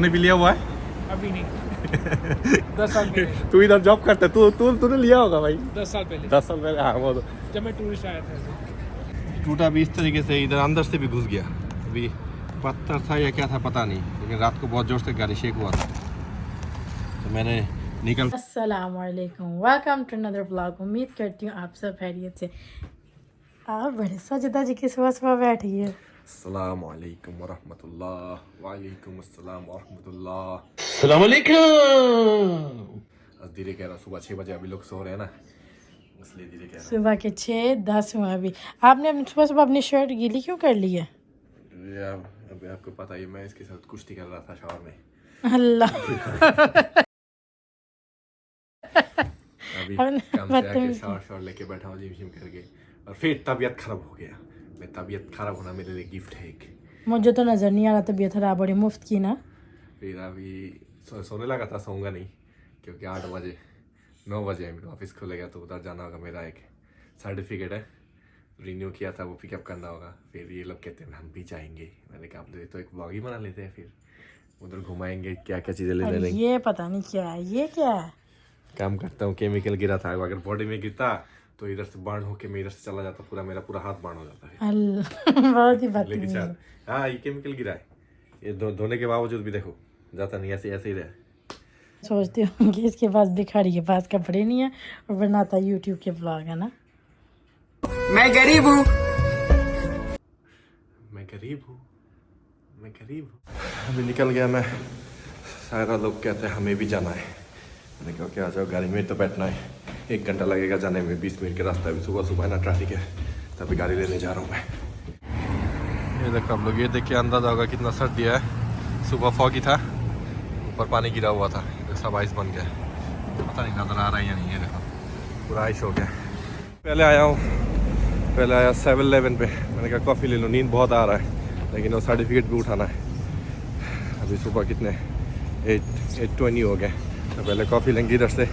ने भी लिया हुआ है अभी नहीं 10 साल पहले। तू इधर जॉब करता है, तूने लिया होगा भाई 10 साल पहले 10 साल पहले। हाँ वो तो जब मैं टूरिस्ट आया था ऐसे। टूटा भी इस तरीके से, इधर अंदर से भी घुस गया। अभी पत्थर था या क्या था पता नहीं, लेकिन रात को बहुत जोर से गाड़ी शेक हुआ था तो मैंने निकल। अस्सलाम वालेकुम, वेलकम टू अनदर व्लॉग। उम्मीद करती हूँ आप सब खैरियत से। आप बड़े सजदा जी की सुबह सुबह बैठी है। अस्सलाम वालेकुम वरहमतुल्लाह। वालेकुम अस्सलाम वरहमतुल्लाह। अस्सलाम वालेकुम। धीरे कह रहा, सुबह 6 बजे अभी लोग सो रहे हैं ना, इसलिए धीरे कह रहा। सुबह के 6:10 हुआ अभी। आपने अपनी सुबह सुबह अपनी शर्ट गीली क्यों कर ली है? अभी आपको पता ही, मैं इसके साथ कुश्ती कर रहा था शावर में। अल्लाह अभी काम से आके शावर लेके बैठा हूँ जिम करके, और फिर तबीयत खराब हो गया। मैं तबीयत खराब होना मेरे लिए गिफ्ट है एक। मुझे तो नजर नहीं आ रहा तबीयत खराब, बड़ी मुफ्त की ना। फिर अभी सोने लगा था, सोऊंगा नहीं क्योंकि 8 बजे 9 बजे मेरा ऑफिस खुलेगा तो उधर जाना होगा। मेरा एक सर्टिफिकेट है, रिन्यू किया था, वो पिकअप करना होगा। फिर ये लोग कहते हैं हम भी जाएंगे, मैंने कहा तो एक ब्लॉग ही बना लेते हैं, फिर उधर घुमाएंगे क्या क्या चीज़ें लेने लेंगे। ये पता नहीं क्या है, ये क्या है? काम करता हूँ, केमिकल गिरा था, अगर बॉडी में गिरता तो इधर से बर्न होके मैं इधर से चला जाता, पूरा मेरा पूरा हाथ बर्न हो जाता है। अल्लाह बहुत ही लेकिन बदतमीज। सर हाँ, ये केमिकल गिरा है, ये धोने के बावजूद भी देखो जाता नहीं, ऐसे ऐसे ही रहा। सोचती हूँ कि इसके पास भिखारी के पास कपड़े नहीं है और बनाता यूट्यूब के ब्लॉग है ना। मैं गरीब हूँ। मैं गरीब हूँ। अभी निकल गया मैं। सारा लोग कहते हैं हमें भी जाना है, मैंने कहा क्या आ जाओ, गाड़ी में तो बैठना है। 1 घंटा लगेगा जाने में, 20 मिनट के रास्ता है। अभी सुबह सुबह है ना, ट्रैफिक है, तभी गाड़ी लेने जा रहा हूँ मैं। ये देखो आप लोग, ये देख के अंदाजा होगा कितना सर्दी है। सुबह फॉगी था, ऊपर पानी गिरा हुआ था, सब आइस बन गया। पता नहीं नजर आ रहा है या नहीं, ये देखो पूरा आइस हो गया। पहले आया 7-Eleven पे, मैंने कहा कॉफ़ी ले लो, नींद बहुत आ रहा है, लेकिन वो सर्टिफिकेट भी उठाना है। अभी सुबह कितने 8:20 हो गए, तो पहले कॉफ़ी लेंगे इधर से,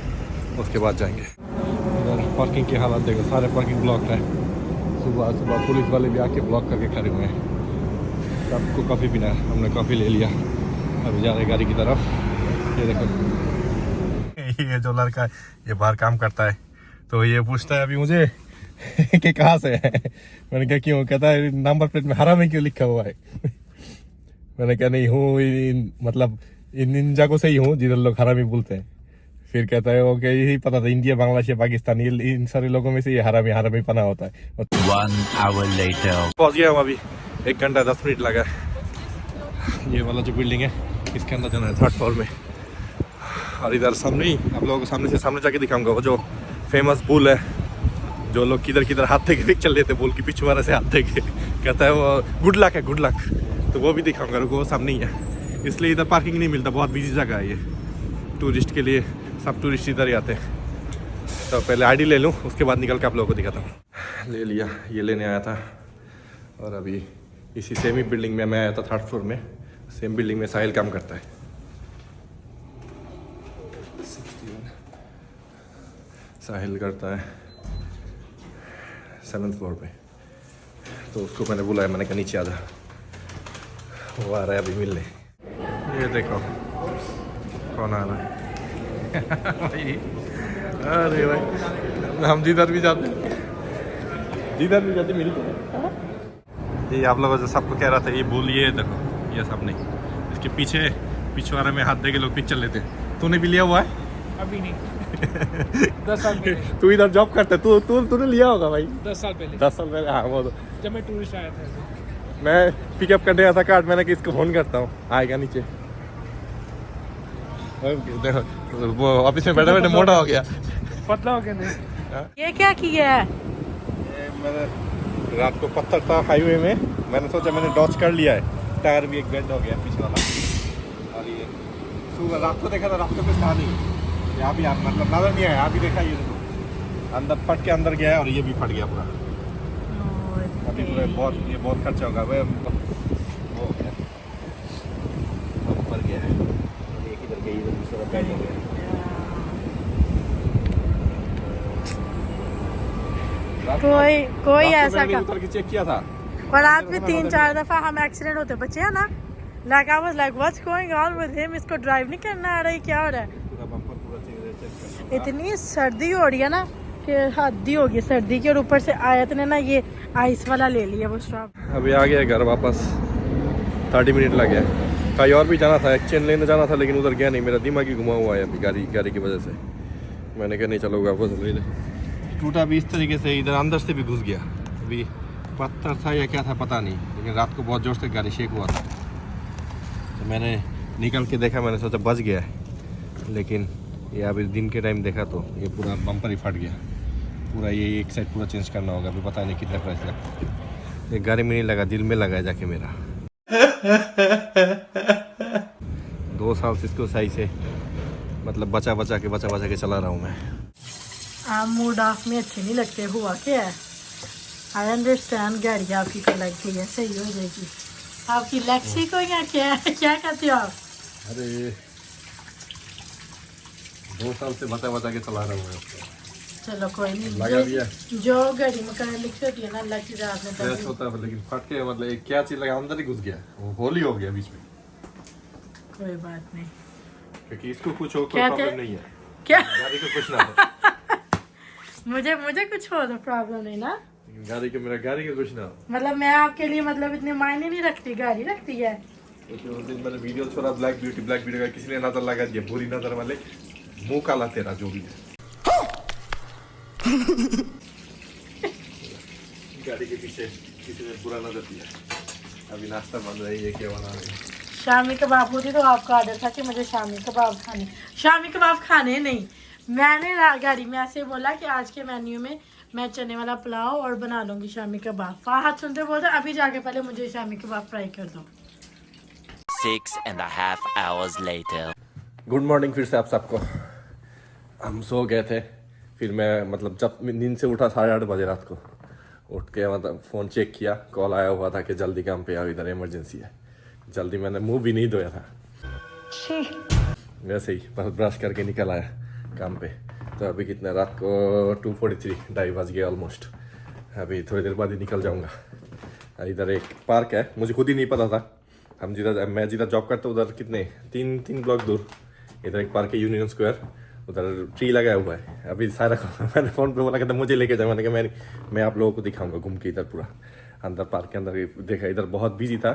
उसके बाद जाएंगे। इधर पार्किंग की हालत देखो, सारे पार्किंग ब्लॉक है। सुबह पुलिस वाले भी आके ब्लॉक करके खड़े हुए हैं। सबको कॉफ़ी पीना है, हमने कॉफ़ी ले लिया, अभी जा रहे गाड़ी की तरफ। ये देखो ये जो लड़का है ये बाहर काम करता है, तो ये पूछता है अभी मुझे कि कहाँ से है। मैंने कहा क्यों, कहता है नंबर प्लेट में हरामी क्यों लिखा हुआ है। मैंने कहा नहीं हूँ, मतलब इन जगहों से ही हूँ जिधर लोग हरामी बोलते हैं। फिर कहता है ओके, यही पता था इंडिया बांग्लादेश पाकिस्तान इन सारे लोगों में से ये हरामी पना होता है। 1 hour later. पहुँच गया हूँ अभी, 1 घंटा 10 मिनट लगा। ये वाला जो बिल्डिंग है इसके अंदर जाना है 3rd फ्लोर में। और इधर सामने ही आप लोगों को सामने जाके दिखाऊंगा वो जो फेमस पुल है, जो लोग किधर हाथ थे पिक्चर लेते, पुल की पीछे वाले से हाथ थे कहता है वो गुड लक है, गुड लक। तो वो भी दिखाऊंगा, रुको वो सामने ही है। इसलिए इधर पार्किंग नहीं मिलता, बहुत बिजी जगह है ये टूरिस्ट के लिए, सब टूरिस्ट इधर ही आते हैं। तो पहले आईडी ले लूँ, उसके बाद निकल के आप लोगों को दिखाता हूँ। ले लिया, ये लेने आया था। और अभी इसी सेम ही बिल्डिंग में मैं आया था 3rd फ्लोर में, सेम बिल्डिंग में साहिल काम करता है। 61 साहिल करता है 7th फ्लोर पे, तो उसको मैंने बुलाया, मैंने कहा नीचे आ जा, वो आ रहा है अभी मिलने। ये देखो कौन आ रहा है। भाई अरे भाई, हम जिधर भी जाते मिलते हैं। ये आप लोगों से सबको कह रहा था, ये भूल, ये देखो ये सब नहीं, इसके पिछवाड़े में हाथ दे के लोग पिक्चर लेते हैं। तूने भी लिया हुआ है? अभी नहीं 10 साल पहले। तू इधर जॉब करता है, तूने लिया होगा भाई 10 साल पहले 10 साल पहले। हाँ वो तो जब मैं टूरिस्ट आया था ऐसे। मैं पिकअप करने आया था कार्ड, मैंने कि इसको फोन करता हूँ, आएगा नीचे। देखो वो ऑफिस में बैठे मोटा हो गया, पतला हो गया नहीं। ये क्या किया है? मैंने रात को पत्थर था हाईवे में, मैंने सोचा मैंने डॉच कर लिया है, टायर भी एक बेंड हो गया पीछे वाला। और ये सुबह रात को देखा था, रात को कुछ था नहीं, यहाँ भी मतलब नजर नहीं आया, अभी देखा ये देखो अंदर फट के अंदर गया है, और ये भी फट गया पूरा। अभी पूरा बहुत खर्चा होगा, वो गया ऊपर गया है, एक इधर गई इधर दूसरा बेंड हो गया। कोई ऐसा उतर के चेक किया था, और रात में 3-4 दफा हम एक्सीडेंट होते बचे हैं ना, Like I was like, what's going on with him? इसको ड्राइव नहीं करना आ रहा है, क्या हो रहा है? पूरा बम्पर पूरा चेंज कर। इतनी सर्दी हो रही है ना कि हद ही होगी सर्दी की, और ऊपर से आयत ने ना ये आइस वाला ले लिया वो स्ट्रॉ। अभी आ गया घर वापस, 30 मिनट लग गया। कहीं और भी जाना था, एक्सचेंज लेने जाना था, लेकिन उधर गया नहीं। मेरा दिमाग ही घुमा हुआ है अभी गाड़ी की वजह से। मैंने कहा नहीं चलो वापस ले ले। टूटा भी इस तरीके से, इधर अंदर से भी घुस गया। अभी पत्थर था या क्या था पता नहीं, लेकिन रात को बहुत जोर से गाड़ी शेक हुआ था। तो मैंने निकल के देखा, मैंने सोचा बच गया है, लेकिन ये अभी दिन के टाइम देखा तो ये पूरा बम्पर ही फट गया पूरा। ये एक साइड पूरा चेंज करना होगा, अभी पता नहीं कितना प्राइस लगता। ये गाड़ी में नहीं लगा, दिल में लगा जाके मेरा। 2 साल से इसको सही से मतलब बचा बचा के चला रहा हूँ मैं। आप मूड ऑफ में अच्छे नहीं लगते, हुआ क्या है? आई अंडरस्टैंड, गाड़ी आपकी को लग गई है, सही हो जाएगी। आपकी लेक्सी को या क्या कहते हो आप? अरे 2 साल से बचा के चला रहा हूँ मैं उसको। चलो कोई लगा दिया। नहीं, जो गाड़ी में कर लिखी होती है ना, अल्लाह की रात में फ्रेश होता है, लेकिन फट के मतलब एक क्या चीज लगा अंदर ही घुस गया, वो होली हो गया बीच में। कोई बात नहीं। क्योंकि इसको कुछ हो कोई क्या प्रॉब्लम थे? नहीं है, क्या गाड़ी को कुछ ना हो। मुझे कुछ हो तो प्रॉब्लम नहीं ना, गाड़ी को कुछ ना हो। मतलब मैं आपके लिए मतलब इतने मायने नहीं रखती, गाड़ी रखती है। क्योंकि उस दिन मैंने वीडियो छोड़ा ब्लैक ब्यूटी का, किसी ने नजर लगा दिया, बुरी नजर वाले, मुंह काला तेरा जो भी है। गाड़ी के पीछे किसी ने बुरा नजर दिया। अभी नाश्ता बन रहा है, ये क्या बना रहे हैं? शामी कबाब होती तो आपका ऑर्डर था कि मुझे शामी कबाब खाने नहीं। मैंने गाड़ी में ऐसे बोला कि आज के मेन्यू में मैं चने वाला पुलाव और बना लूंगी शामी कबाब। फाहद सुनते बोलते अभी जाके पहले मुझे शामी कबाब फ्राई कर दो। 6.5 hours later. गुड मॉर्निंग फिर से आप सबको। हम सो गए थे, फिर मैं मतलब जब नींद से उठा 8:30 बजे रात को, उठ के मतलब फ़ोन चेक किया, कॉल आया हुआ था कि जल्दी काम पे आओ, इधर इमरजेंसी है। जल्दी मैंने मुंह भी नहीं धोया था, वैसे ही बस ब्रश करके निकल आया काम पे। तो अभी कितना रात को 2:43, 2:30 बज गया ऑलमोस्ट। अभी थोड़ी देर बाद ही निकल जाऊँगा। इधर एक पार्क है, मुझे खुद ही नहीं पता था। मैं जिधर जॉब करता हूँ उधर कितने 3 ब्लॉक दूर इधर एक पार्क है, यूनियन स्क्वायर, उधर ट्री लगाया हुआ है। अभी सारा मैंने फ़ोन पे बोला कहता मुझे लेके जाओ। मैंने कहा मैं आप लोगों को दिखाऊंगा घूम के इधर पूरा अंदर पार्क के अंदर। देखा इधर बहुत बिजी था,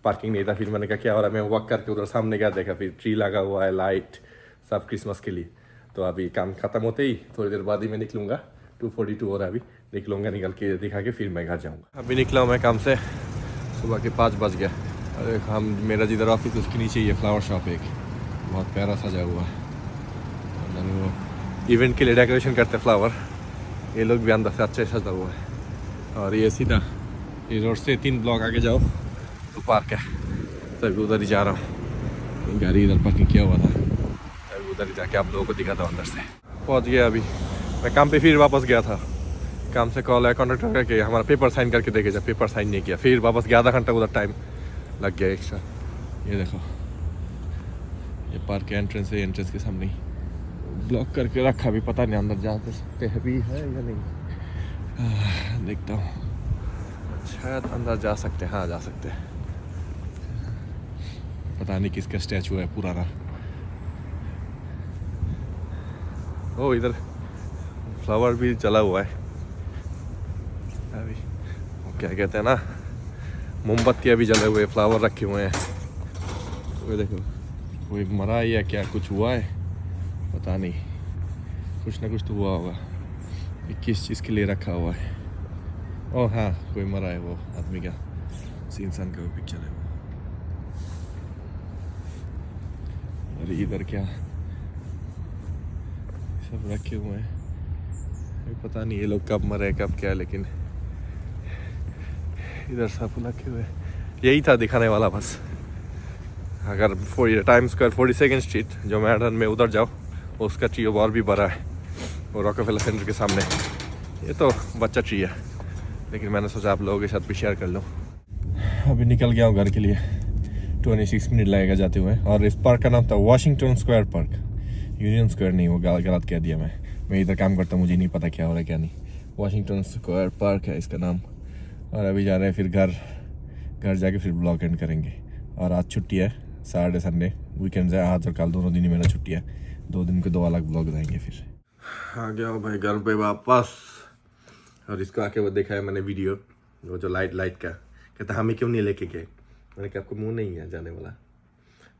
पार्किंग नहीं था। फिर मैंने कहा क्या हो रहा है, मैं वॉक करके उधर सामने गया, देखा फिर ट्री लगा हुआ है, लाइट सब क्रिसमस के लिए। तो अभी काम खत्म होते ही थोड़ी देर बाद ही मैं निकलूँगा। 2:42 हो रहा है, अभी निकलूँगा, निकल के दिखा के फिर मैं घर जाऊँगा। अभी निकला हूँ मैं काम से, सुबह के 5 बज गया। अरे हम मेरा जिधर ऑफिस उसके नीचे ही है फ्लावर शॉप, एक बहुत प्यारा सजा हुआ है। वो इवेंट के लिए डेकोरेशन करते फ्लावर, ये लोग भी अंदर से अच्छे सजा हुआ है। और ये सीधा ये रोड से 3 ब्लॉक आगे जाओ तो पार्क है, तभी उधर ही जा रहा हूँ। गाड़ी इधर पार्किंग किया हुआ था, तभी उधर ही जाके आप लोगों को दिखाता हूँ। अंदर से पहुँच गया। अभी मैं काम पे फिर वापस गया था, काम से कॉल आया कॉन्ट्रैक्टर का कि हमारा पेपर साइन करके देखे जा। पेपर साइन नहीं किया, फिर वापस गया, आधा घंटा उधर टाइम लग गया एक्स्ट्रा। ये देखो ये पार्क के एंट्रेंस है, एंट्रेंस के सामने ही ब्लॉक करके रखा, भी पता नहीं अंदर जा सकते हैं भी है या नहीं। देखता हूँ, शायद अंदर जा सकते हैं। हाँ जा सकते हैं, पता नहीं किसका स्टैचू है पुराना। ओ इधर फ्लावर भी जला हुआ है अभी, वो क्या कहते हैं ना, मोमबत्तियाँ भी जले हुए, फ्लावर रखे हुए हैं। वो देखो कोई मरा है या क्या कुछ हुआ है पता नहीं, कुछ ना कुछ तो हुआ होगा। ये किस चीज़ के लिए रखा हुआ है? ओह हाँ कोई मरा है, वो आदमी का, उसी इंसान का वो पिक्चर है। अरे इधर क्या सब रखे हुए हैं, पता नहीं ये लोग कब मरे कब क्या, लेकिन इधर सब रखे हुए। यही था दिखाने वाला बस। अगर टाइम स्क्वायर 42nd स्ट्रीट जो मैडन में उधर जाओ, उसका ट्री और भी बड़ा है, वो रॉकफेलर सेंटर के सामने। ये तो बच्चा ट्री है, लेकिन मैंने सोचा आप लोगों के साथ भी शेयर कर लूँ। अभी निकल गया हूँ घर के लिए, 26 मिनट लगेगा जाते हुए। और इस पार्क का नाम था Washington square park, union square नहीं, वो गलत कह दिया मैं इधर काम करता हूँ, मुझे नहीं पता क्या हो रहा है क्या नहीं। वाशिंगटन स्क्वायर पार्क है इसका नाम। और अभी जा रहे हैं फिर घर जाके फिर ब्लॉग एंड करेंगे। और आज छुट्टी है, सैटरडे संडे वीकेंड है, आज और कल दोनों दिन ही मेरा छुट्टी है। 2 दिन के 2 अलग ब्लॉग आएंगे। फिर आ गया हूँ भाई घर पे वापस, और इसको आके वो देखा है मैंने वीडियो, वो जो लाइट का, कहता हमें क्यों नहीं लेके गए। मैंने कहा आपको मुंह नहीं है जाने वाला,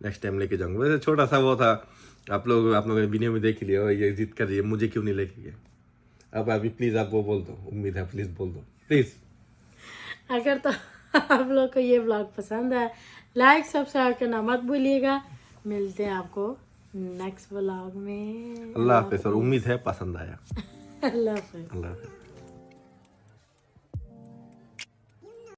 नेक्स्ट टाइम लेके जाऊंगा। वैसे छोटा सा वो था, आप लोग ने वीडियो में देख लिया, ये जिद कर रही है मुझे क्यों नहीं लेके गए। अब अभी प्लीज़ आप वो बोल दो, उम्मीद है प्लीज़ बोल दो प्लीज़। अगर तो आप लोग को ये ब्लॉग पसंद है, लाइक सब्सक्राइब करना मत भूलिएगा। मिलते हैं आपको नेक्स्ट ब्लॉग में। अल्लाह हाफिज़, और उम्मीद है पसंद आया। अल्लाह हाफिज़। अल्लाह हाफिज़।